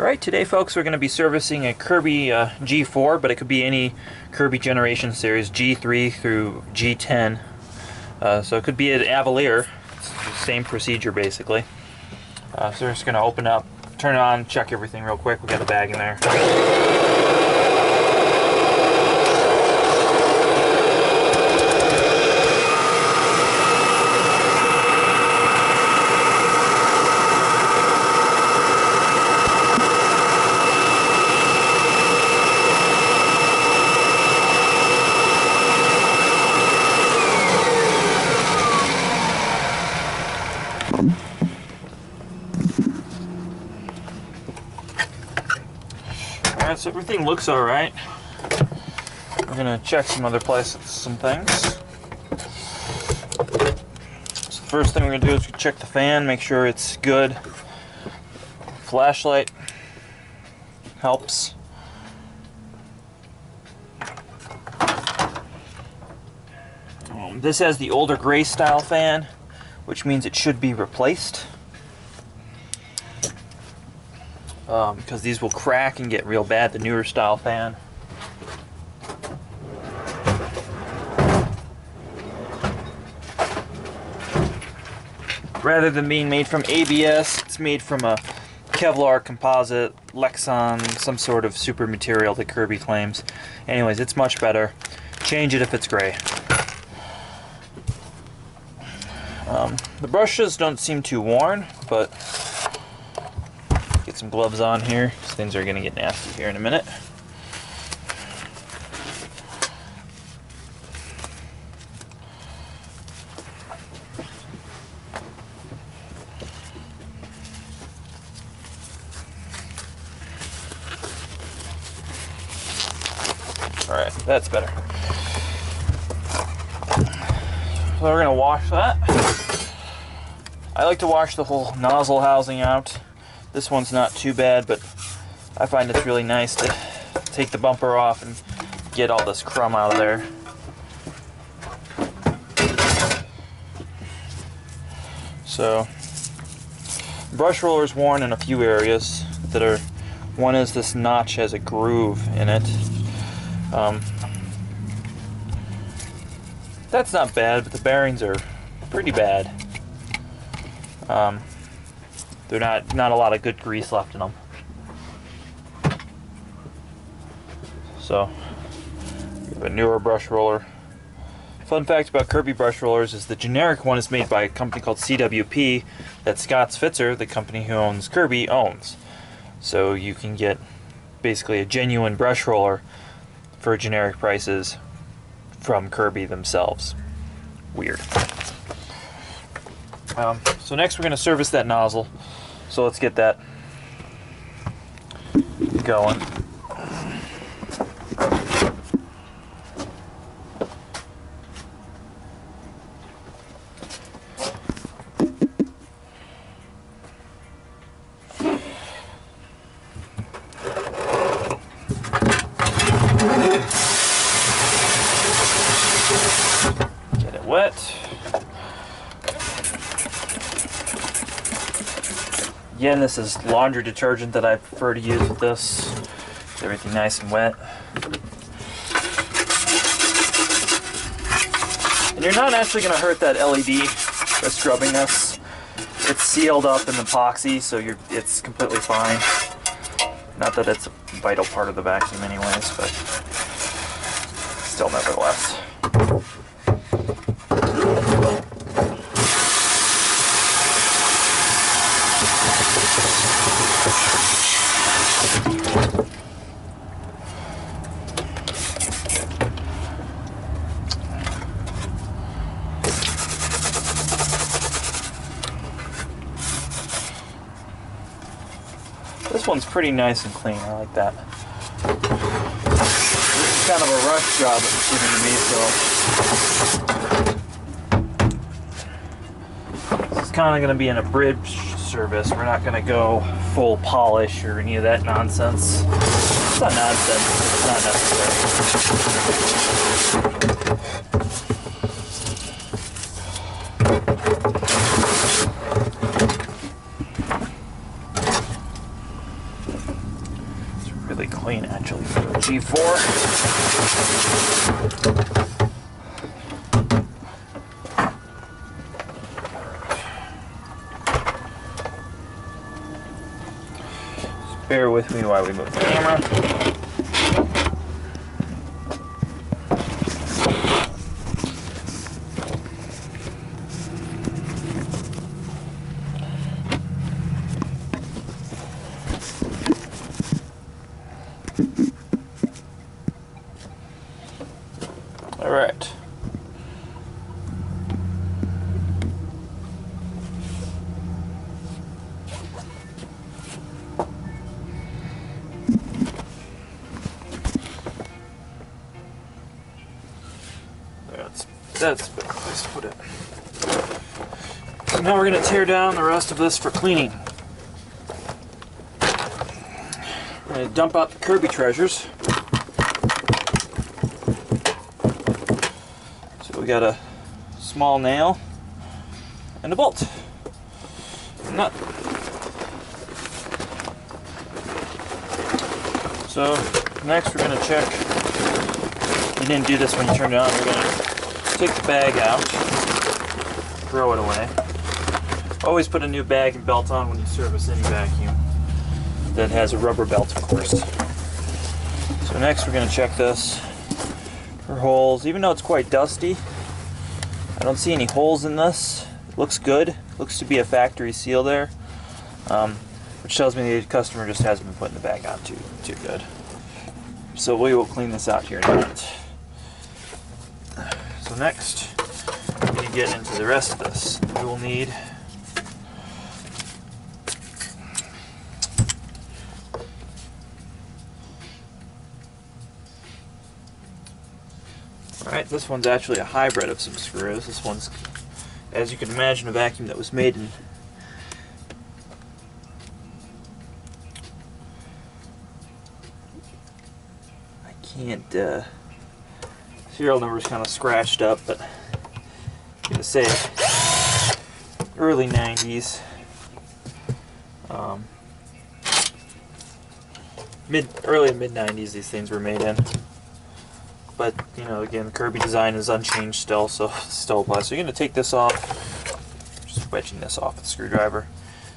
Alright, today folks we're going to be servicing a Kirby G4, but it could be any Kirby generation series, G3 through G10. So it could be an Avalir, it's the same procedure basically. So we're just going to open up, turn it on, check everything real quick. We got the bag in there. Alright, so everything looks alright. We're gonna check some other places, some things. So the first thing we're gonna do is check the fan, make sure it's good. Flashlight helps. This has the older gray style fan, which means it should be replaced. Because these will crack and get real bad, the newer style fan. Rather than being made from ABS, it's made from a Kevlar composite, Lexan, some sort of super material that Kirby claims. Anyways, it's much better. Change it if it's gray. The brushes don't seem too worn, but get some gloves on here, because things are going to get nasty here in a minute. Alright, that's better. So we're going to wash that. I like to wash the whole nozzle housing out. This one's not too bad, but I find it's really nice to take the bumper off and get all this crumb out of there. So, brush roller's worn in a few areas that are, one is this notch has a groove in it. That's not bad, but the bearings are pretty bad. They're not a lot of good grease left in them. So, we have a newer brush roller. Fun fact about Kirby brush rollers is the generic one is made by a company called CWP that Scott Spitzer, the company who owns Kirby, owns. So you can get basically a genuine brush roller for generic prices from Kirby themselves. Weird. So next we're going to service that nozzle. So let's get that going. Get it wet. Again, this is laundry detergent that I prefer to use with this. Get everything nice and wet. And you're not actually going to hurt that LED by scrubbing this. It's sealed up in epoxy, so it's completely fine. Not that it's a vital part of the vacuum anyways, but still nevertheless. This one's pretty nice and clean, I like that. This is kind of a rush job that it's giving to me, so this is kind of going to be an abridged service. We're not going to go full polish or any of that nonsense. It's not nonsense, it's not necessary. relatively clean actually for the G4. Just bear with me while we move the camera. All right. That's a better place to put it. So now we're going to tear down the rest of this for cleaning. We're going to dump out the Kirby treasures. So we got a small nail and a bolt. Nut. So next we're going to check. You didn't do this when you turned it on. We're going to take the bag out, throw it away. Always put a new bag and belt on when you service any vacuum that has a rubber belt, of course. So next we're going to check this for holes. Even though it's quite dusty, I don't see any holes in this. It looks good. Looks to be a factory seal there, which tells me the customer just hasn't been putting the bag on too good. So we will clean this out here in a minute. So next, we get into the rest of this. We will need alright, this one's actually a hybrid of some screws. This one's, as you can imagine, a vacuum that was made in serial number's kind of scratched up, but I'm going to say early 90s. Early and mid 90s these things were made in. But, you know, again, the Kirby design is unchanged still, so it still applies. So you're going to take this off, just wedging this off with a screwdriver.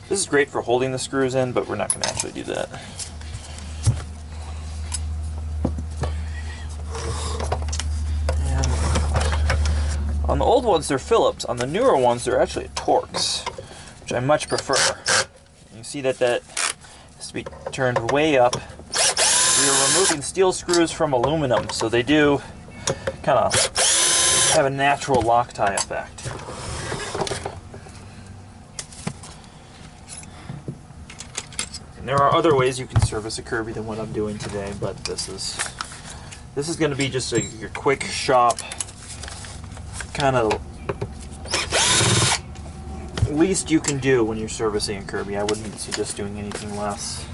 This is great for holding the screws in, but we're not going to actually do that. On the old ones, they're Phillips. On the newer ones, they're actually Torx, which I much prefer. You see that has to be turned way up. We are removing steel screws from aluminum, so they do kind of have a natural Loctite effect. And there are other ways you can service a Kirby than what I'm doing today, but this is going to be just your quick shop kind of least you can do when you're servicing a Kirby. I wouldn't suggest doing anything less.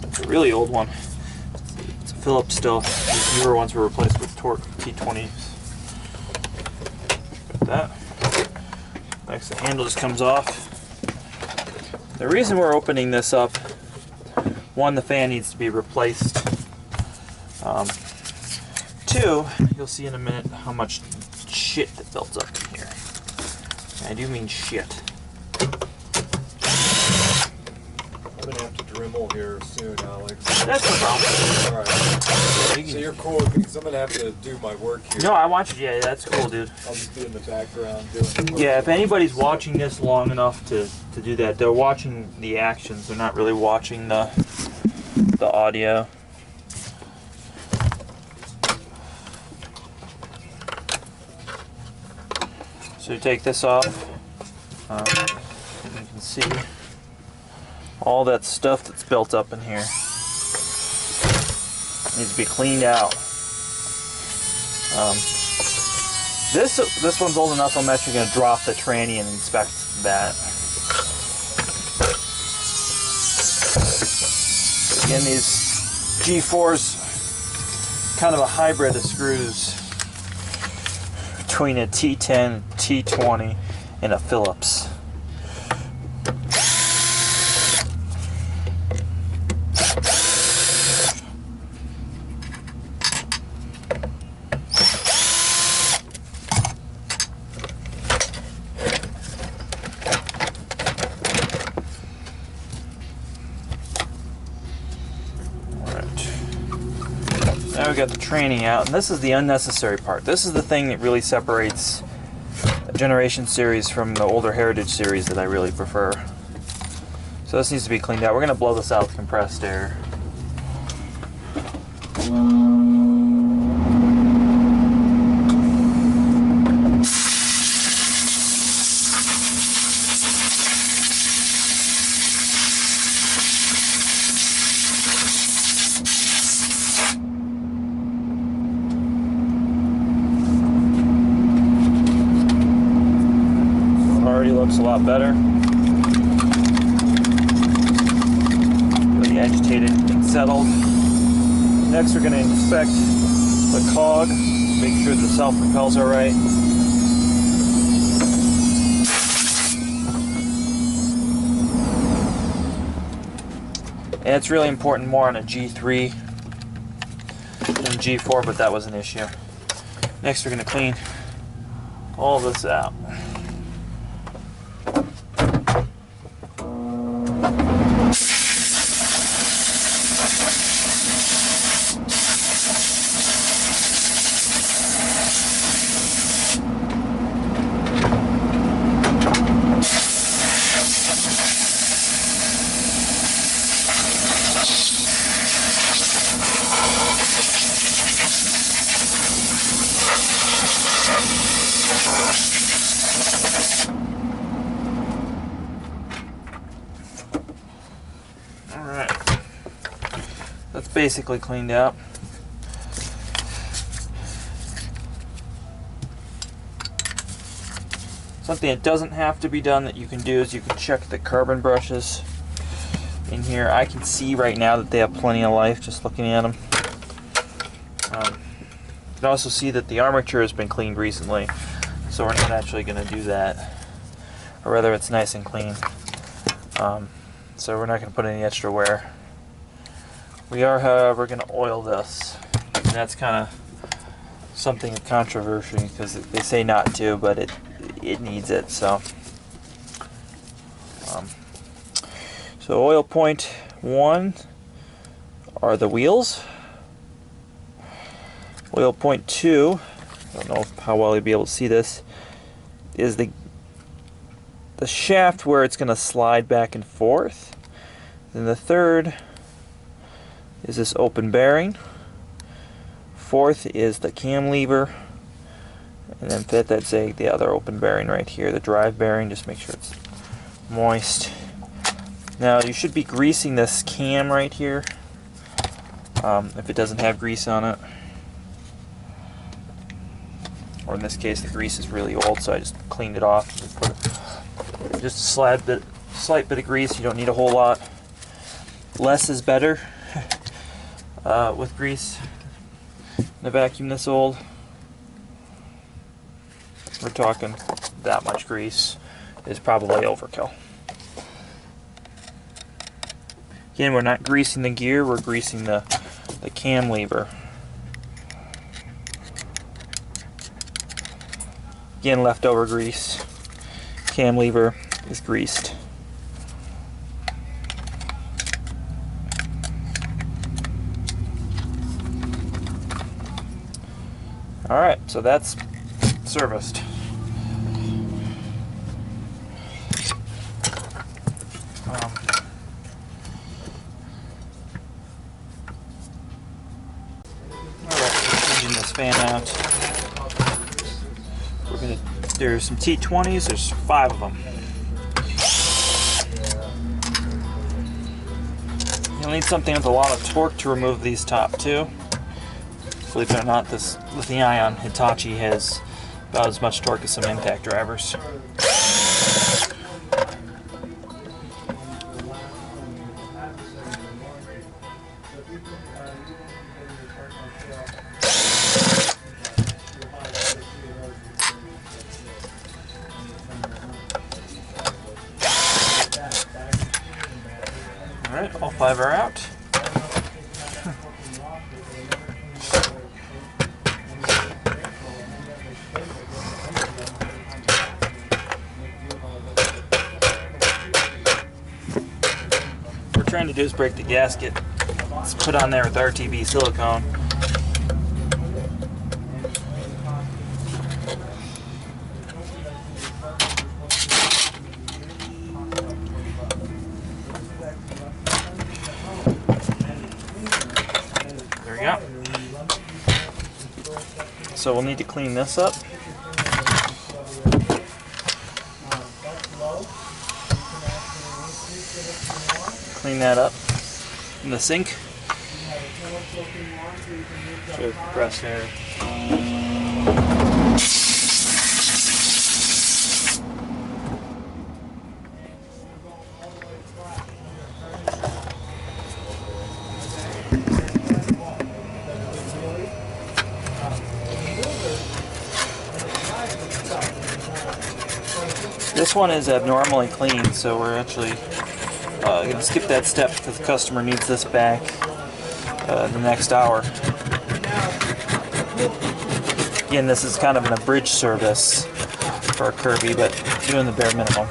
It's a really old one. It's a Phillips still. These newer ones were replaced with Torx T20s. Got that. Next, the handle just comes off. The reason we're opening this up, one, the fan needs to be replaced. Two, you'll see in a minute how much shit that builds up in here. I do mean shit. I'm gonna have to Dremel here soon, Alex. That's no problem. Alright. So you're cool because I'm gonna have to do my work here. No, I want you. Yeah, that's cool, dude. I'll just be in the background doing. Yeah, if anybody's watching this long enough to do that, they're watching the actions. They're not really watching the audio. So you take this off. You can see all that stuff that's built up in here. Needs to be cleaned out. This one's old enough. I'm actually going to drop the tranny and inspect that. Again, these G4s, kind of a hybrid of screws. between a T10, T20, and a Phillips. Now we got the tranny out, and this is the unnecessary part. This is the thing that really separates a Generation series from the older Heritage series that I really prefer. So this needs to be cleaned out. We're going to blow this out with compressed air. Already looks a lot better. Really agitated and settled. Next we're going to inspect the cog, make sure the self-propels are right. And it's really important more on a G3 than G4, but that was an issue. Next we're going to clean all this out. Alright, that's basically cleaned out. Something that doesn't have to be done that you can do is you can check the carbon brushes in here. I can see right now that they have plenty of life just looking at them. You can also see that the armature has been cleaned recently, so we're not actually going to do that. Or rather, it's nice and clean. So we're not going to put any extra wear. We are, however, going to oil this. And that's kind of something of controversy because they say not to, but it needs it. So oil point 1 are the wheels. Oil point 2, I don't know how well you'll be able to see this, is the shaft where it's going to slide back and forth. Then the third is this open bearing. Fourth is the cam lever. And then fifth, I'd say the other open bearing right here, the drive bearing. Just make sure it's moist. Now you should be greasing this cam right here if it doesn't have grease on it. Or in this case, the grease is really old, so I just cleaned it off. Just a slight bit of grease. You don't need a whole lot. Less is better with grease in a vacuum this old. We're talking that much grease is probably overkill. Again, we're not greasing the gear, we're greasing the cam lever. Again, leftover grease. Cam lever is greased. Alright, so that's serviced. Changing this fan out. There's some T20s, there's 5 of them. You'll need something with a lot of torque to remove these top 2. Believe it or not, this lithium-ion Hitachi has about as much torque as some impact drivers. Ply bar out. What we're trying to do is break the gasket. It's put on there with RTB silicone. There we go. So we'll need to clean this up. Clean that up in the sink. Should compressed air. This one is abnormally clean, so we're actually going to skip that step because the customer needs this back in the next hour. Again, this is kind of an abridged service for Kirby, but doing the bare minimum.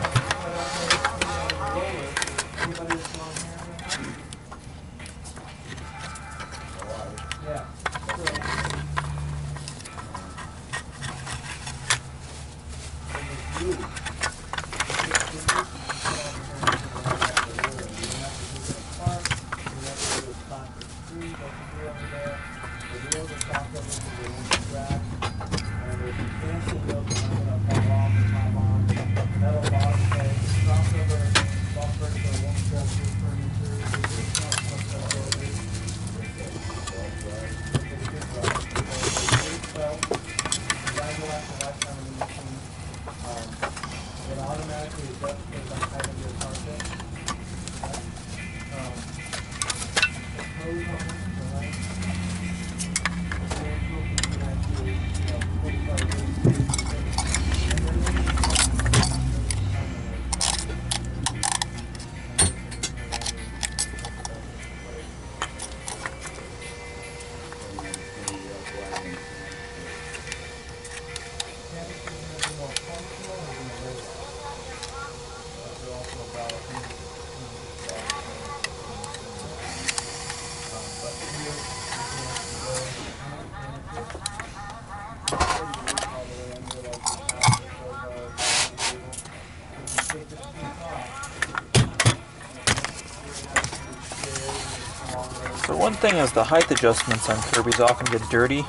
So one thing is the height adjustments on Kirby's often get dirty.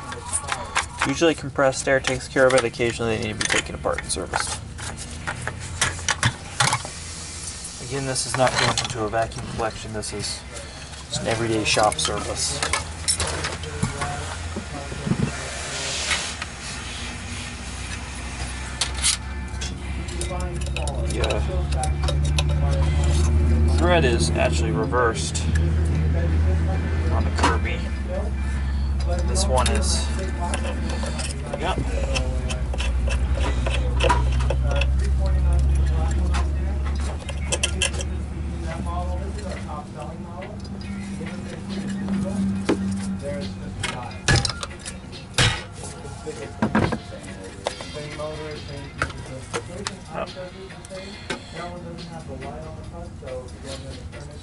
Usually compressed air takes care of it. Occasionally they need to be taken apart and serviced. Again, this is not going into a vacuum collection. This is just an everyday shop service. The thread is actually reversed on the Kirby. This one is, yeah.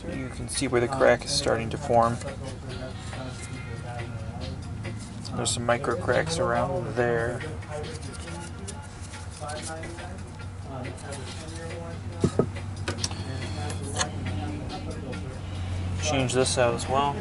So you can see where the crack is starting to form. There's some micro cracks around there. Change this out as well.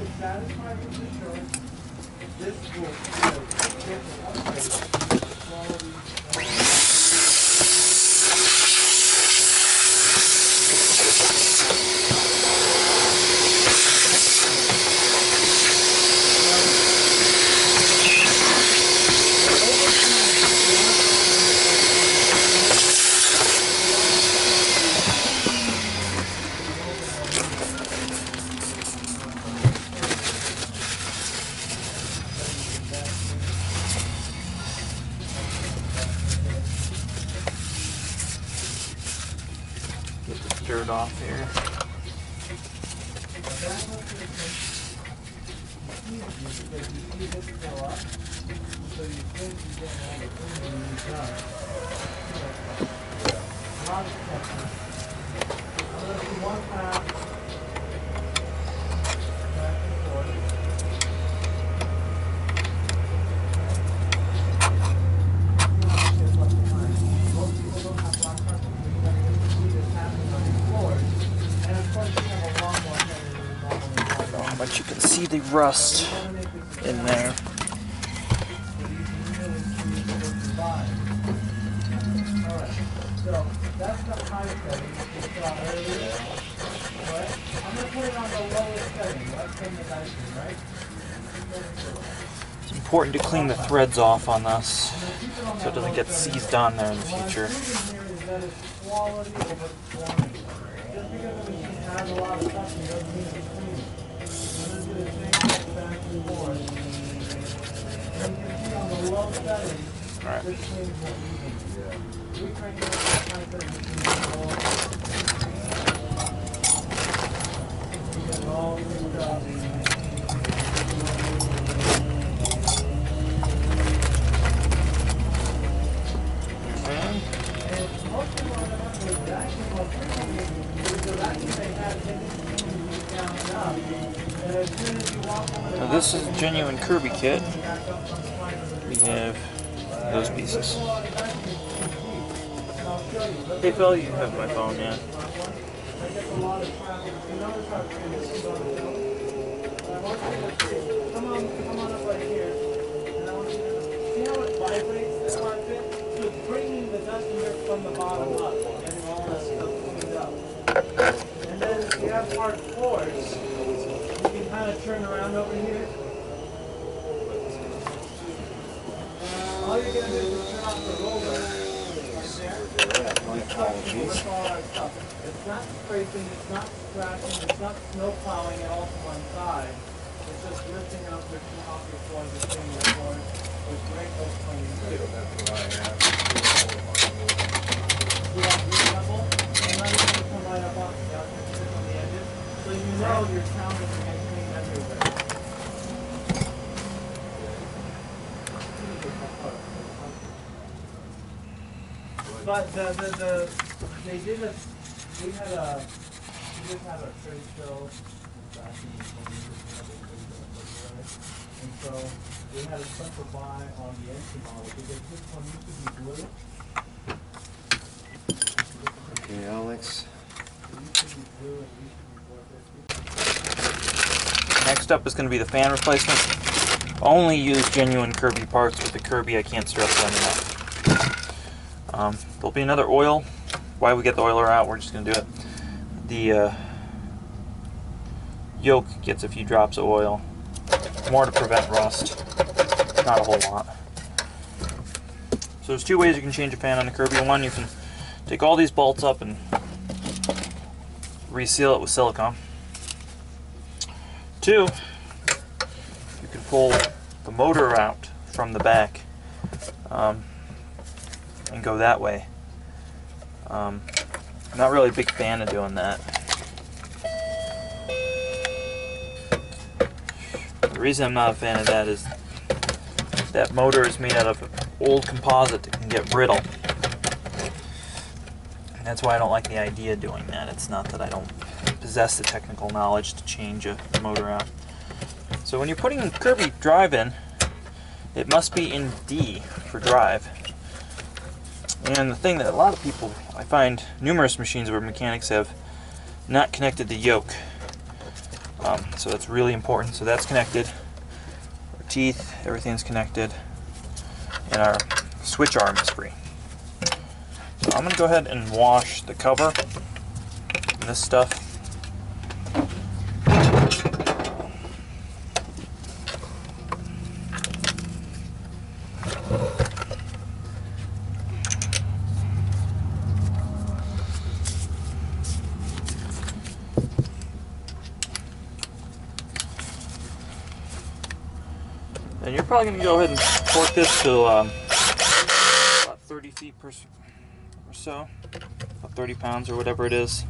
Get the dirt off here. But you can see the rust in there. So that's the high setting you saw earlier. Right? I'm going to put it on the lowest setting. Let's turn the dice, right? It's important to clean the threads off on this so it doesn't get seized on there in the future. Just because the machine has a lot of stuff, it doesn't mean it's clean. I'm going to do the same thing back and forth. And you can see on the low setting, this cleans what we need. We crank it up to the high setting, we can get it all cleaned up. Now this is a genuine Kirby kit. We have those pieces. Hey Phil, you have my phone, yeah. Come on up right here. And I want you to see how it vibrates this carpet? So it's bringing the dust and dirt from the bottom up, getting all that stuff cleaned up. And then if you have hard floors, you can kind of turn around over here. All you're going to do is turn off the roller. It's not scraping, it's not scratching, it's not snow plowing it all to one side. It's just lifting up the off your floor and just cleaning the floor with great cleaning. You want reasonable? And let it come right up on the edges. So you know your sound is getting clean everywhere. But they did a, we just had a trade show back in the 20s, and so we had a special buy on the entry model because this one used to be blue. Okay, Alex. It used to be blue and it used to be 450. Next up is going to be the fan replacement. Only use genuine Kirby parts with the Kirby. I can't stress that enough. There'll be another oil. While we get the oiler out, we're just going to do it. The yoke gets a few drops of oil. More to prevent rust. Not a whole lot. So there's two ways you can change a fan on a Kirby. One, you can take all these bolts up and reseal it with silicone. Two, you can pull the motor out from the back and go that way. I'm not really a big fan of doing that. The reason I'm not a fan of that is that motor is made out of old composite that can get brittle. And that's why I don't like the idea of doing that. It's not that I don't possess the technical knowledge to change a motor out. So when you're putting a Kirby drive in, it must be in D for drive. And the thing that a lot of people, I find numerous machines where mechanics have not connected the yoke. So that's really important. So that's connected. Our teeth, everything's connected. And our switch arm is free. So I'm going to go ahead and wash the cover and this stuff. And you're probably going to go ahead and torque this to about 30 feet or so, about 30 pounds or whatever it is.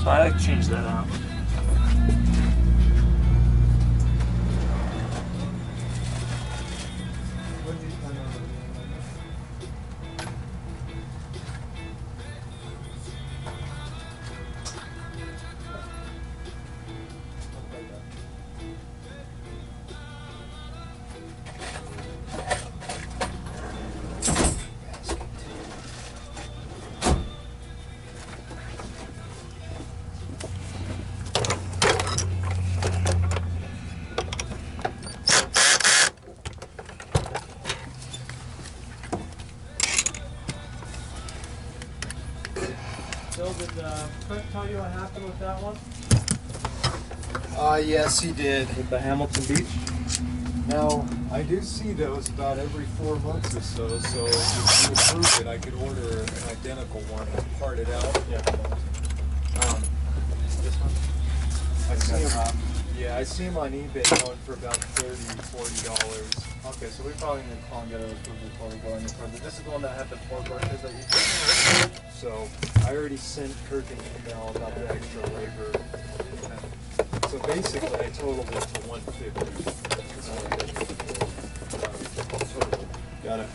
So I like to change that out. Bill, did Kirk tell you what happened with that one? Yes, he did. With the Hamilton Beach? Now, I do see those about every 4 months or so, so if you approve it, I could order an identical one and part it out. Yeah. This one? I see them, yeah, I see them on eBay going for about $30, $40. Okay, so we probably need to call and get it approved before we go any further. This is the one that had the 4 brushes that you So, I already sent Kirk an email about the extra labor. So basically, I totaled it to $150. got it.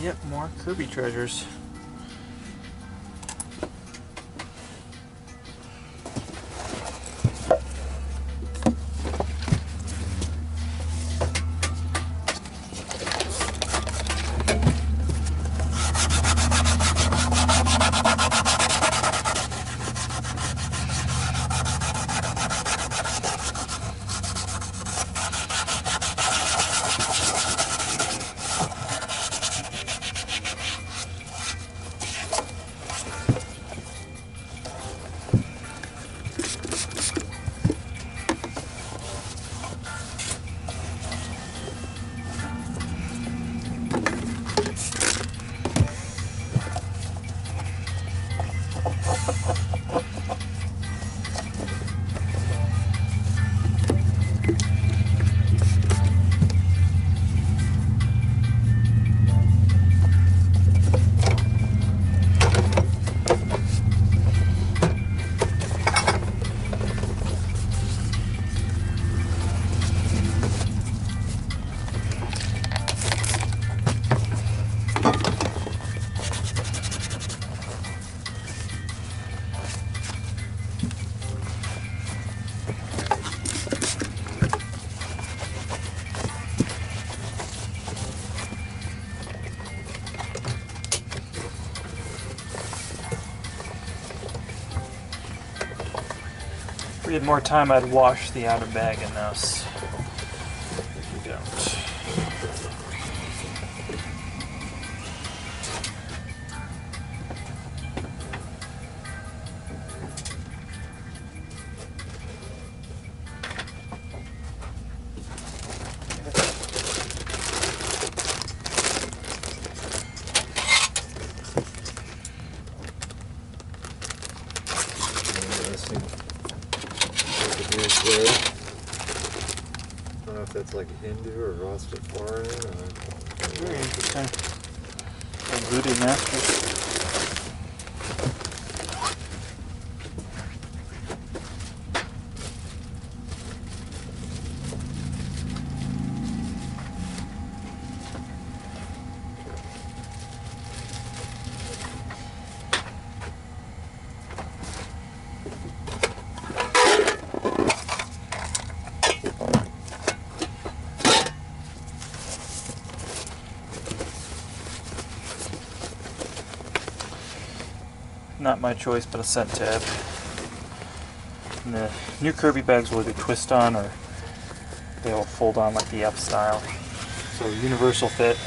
Yep, more Kirby treasures. If we had more time, I'd wash the outer bag in this. We don't. There. I don't know if that's like Hindu or Rastafarian or... Very interesting. Voodoo masters. Not my choice, but a scent tab. And the new Kirby bags will either twist on or they will fold on like the F style. So universal fit.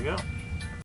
we go.